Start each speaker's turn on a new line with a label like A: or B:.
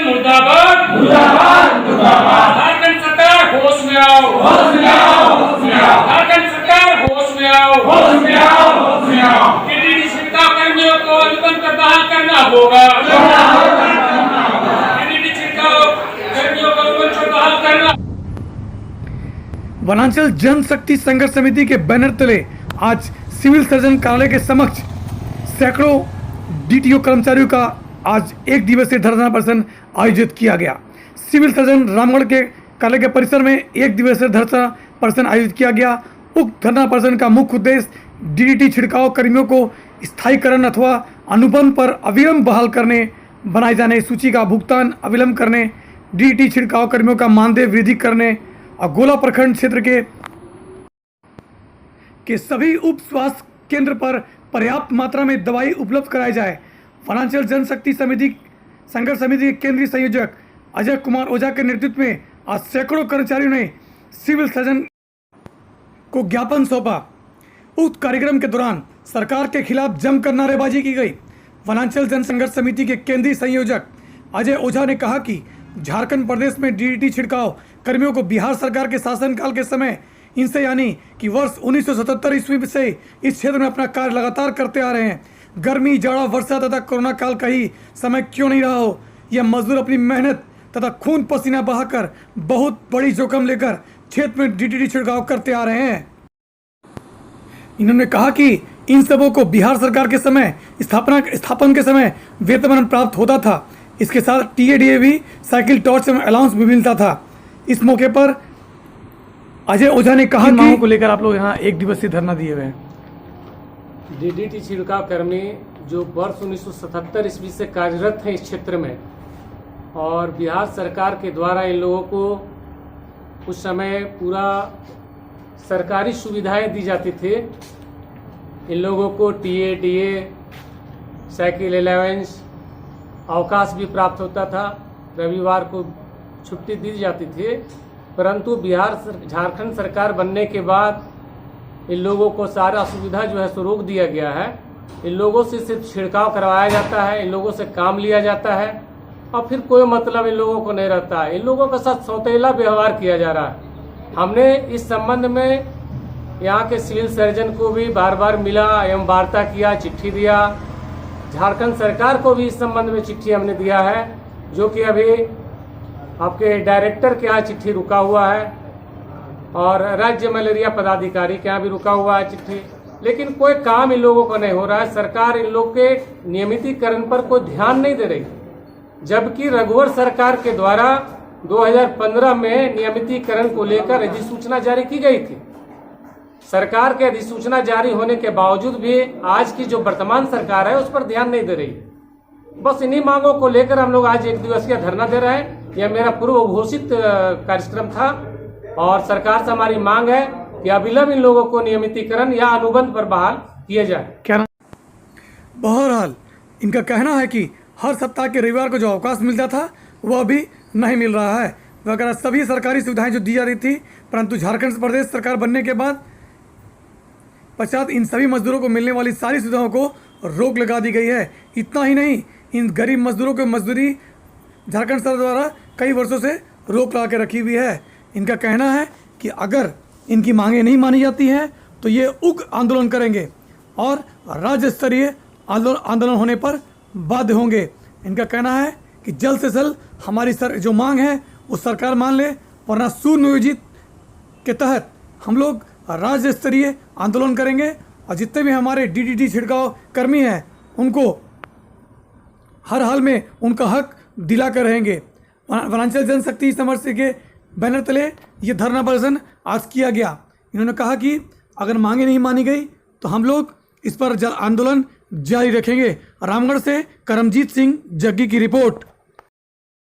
A: मुर्दाबाद मुर्दाबाद मुर्दाबाद। झारखंड सरकार होश में आओ, होश में आओ, होश में आओ। झारखंड सरकार होश में आओ, होश में आओ, होश में आओ। टीडीटी छिड़काव कर्मियों को अनुबंध पर बहाल करना होगा। टीडीटी छिड़काव कर्मियों को अनुबंध पर बहाल करना।
B: वनांचल जनशक्ति संघर्ष समिति के बैनर तले आज सिविल सर्जन कार्यालय के समक्ष सैकड़ों डीटीओ कर्मचारियों का आज एक दिवसीय धरना प्रदर्शन आयोजित किया गया। सिविल सर्जन रामगढ़ के कार्यालय के परिसर में एक दिवसीय धरना प्रदर्शन आयोजित किया गया। उक्त धरना प्रदर्शन का मुख्य उद्देश्य डीडीटी छिड़काव कर्मियों को स्थायीकरण अथवा अनुबंध पर अविलंब बहाल करने, बनाए जाने सूची का भुगतान अविलंब करने, डीडीटी छिड़काव कर्मियों का मानदेय वृद्धि करने और गोला प्रखंड क्षेत्र के सभी उप स्वास्थ्य केंद्र पर पर्याप्त मात्रा में दवाई उपलब्ध कराई जाए। वनांचल जनशक्ति समिति संघर्ष समिति के केंद्रीय संयोजक अजय कुमार ओझा के नेतृत्व में आज सैकड़ों कर्मचारियों ने सिविल सर्जन को ज्ञापन सौंपा। उक्त कार्यक्रम के दौरान सरकार के खिलाफ जमकर नारेबाजी की गई। वनांचल जन संघर्ष समिति के केंद्रीय संयोजक अजय ओझा ने कहा कि झारखंड प्रदेश में डीडीटी छिड़काव कर्मियों को बिहार सरकार के शासनकाल के समय इनसे यानी कि वर्ष 1977 ईस्वी से इस क्षेत्र में अपना कार्य लगातार करते आ रहे हैं। गर्मी, जाड़ा, वर्षा तथा कोरोना काल का ही समय क्यों नहीं रहा हो, यह मजदूर अपनी मेहनत तथा खून पसीना बहाकर बहुत बड़ी जोखिम लेकर क्षेत्र में डीडीटी छिड़काव करते आ रहे हैं। इन्होंने कहा कि इन सबों को बिहार सरकार के समय स्थापन के समय वेतन प्राप्त होता था। इसके साथ टीएडीए भी साइकिल, टॉर्च एवं अलाउंस भी मिलता था। इस मौके पर अजय ओझा ने कहा कि मांगों को लेकर आप लोग यहाँ एक दिवसीय धरना दिए हुए हैं।
C: डीडीटी छिड़काव कर्मी जो वर्ष 1977 ईस्वी से कार्यरत हैं इस क्षेत्र में, और बिहार सरकार के द्वारा इन लोगों को उस समय पूरा सरकारी सुविधाएं दी जाती थी। इन लोगों को टीएडीए, साइकिल अलाउंस, अवकाश भी प्राप्त होता था, रविवार को छुट्टी दी जाती थी। परंतु झारखंड सरकार बनने के बाद इन लोगों को सारा सुविधा जो है सो रोक दिया गया है। इन लोगों से सिर्फ छिड़काव करवाया जाता है, इन लोगों से काम लिया जाता है और फिर कोई मतलब इन लोगों को नहीं रहता है। इन लोगों के साथ सौतेला व्यवहार किया जा रहा है। हमने इस संबंध में यहाँ के सिविल सर्जन को भी बार बार मिला एवं वार्ता किया, चिट्ठी दिया। झारखंड सरकार को भी इस संबंध में चिट्ठी हमने दिया है, जो कि अभी आपके डायरेक्टर के यहाँ चिट्ठी रुका हुआ है और राज्य मलेरिया पदाधिकारी के यहाँ भी रुका हुआ है चिट्ठी, लेकिन कोई काम इन लोगों को नहीं हो रहा है। सरकार इन लोग के नियमितीकरण पर कोई ध्यान नहीं दे रही, जबकि रघुवर सरकार के द्वारा 2015 में नियमितीकरण को लेकर अधिसूचना जारी की गई थी। सरकार के अधिसूचना जारी होने के बावजूद भी आज की जो वर्तमान सरकार है उस पर ध्यान नहीं दे रही। बस इन्हीं मांगों को लेकर हम लोग आज एक दिवसीय धरना दे रहे हैं। यह मेरा पूर्व घोषित कार्यक्रम था और सरकार से हमारी मांग है कि अविलंब इन लोगों को नियमितीकरण या अनुबंध पर बहाल किया जाए।
B: क्या बहरहाल इनका कहना है कि हर सप्ताह के रविवार को जो अवकाश मिलता था वह अभी नहीं मिल रहा है। वगैरह सभी सरकारी सुविधाएं जो दी जा रही थी, परंतु झारखंड प्रदेश सरकार बनने के बाद पश्चात इन सभी मजदूरों को मिलने वाली सारी सुविधाओं को रोक लगा दी गई है। इतना ही नहीं, इन गरीब मजदूरों को मजदूरी झारखंड सरकार द्वारा कई वर्षों से रोक लगा के रखी हुई है। इनका कहना है कि अगर इनकी मांगें नहीं मानी जाती हैं तो ये उग्र आंदोलन करेंगे और राज्य स्तरीय आंदोलन होने पर बाध्य होंगे। इनका कहना है कि जल्द से जल्द हमारी जो मांग है वो सरकार मान ले, वरना सुनियोजित के तहत हम लोग राज्य स्तरीय आंदोलन करेंगे और जितने भी हमारे डीडीटी छिड़काव कर्मी हैं उनको हर हाल में उनका हक दिला कर रहेंगे। वनांचल जनशक्ति समर्थ के बैनर तले ये धरना प्रदर्शन आज किया गया। इन्होंने कहा कि अगर मांगे नहीं मानी गई तो हम लोग इस पर आंदोलन जारी रखेंगे। रामगढ़ से करमजीत सिंह जग्गी की रिपोर्ट।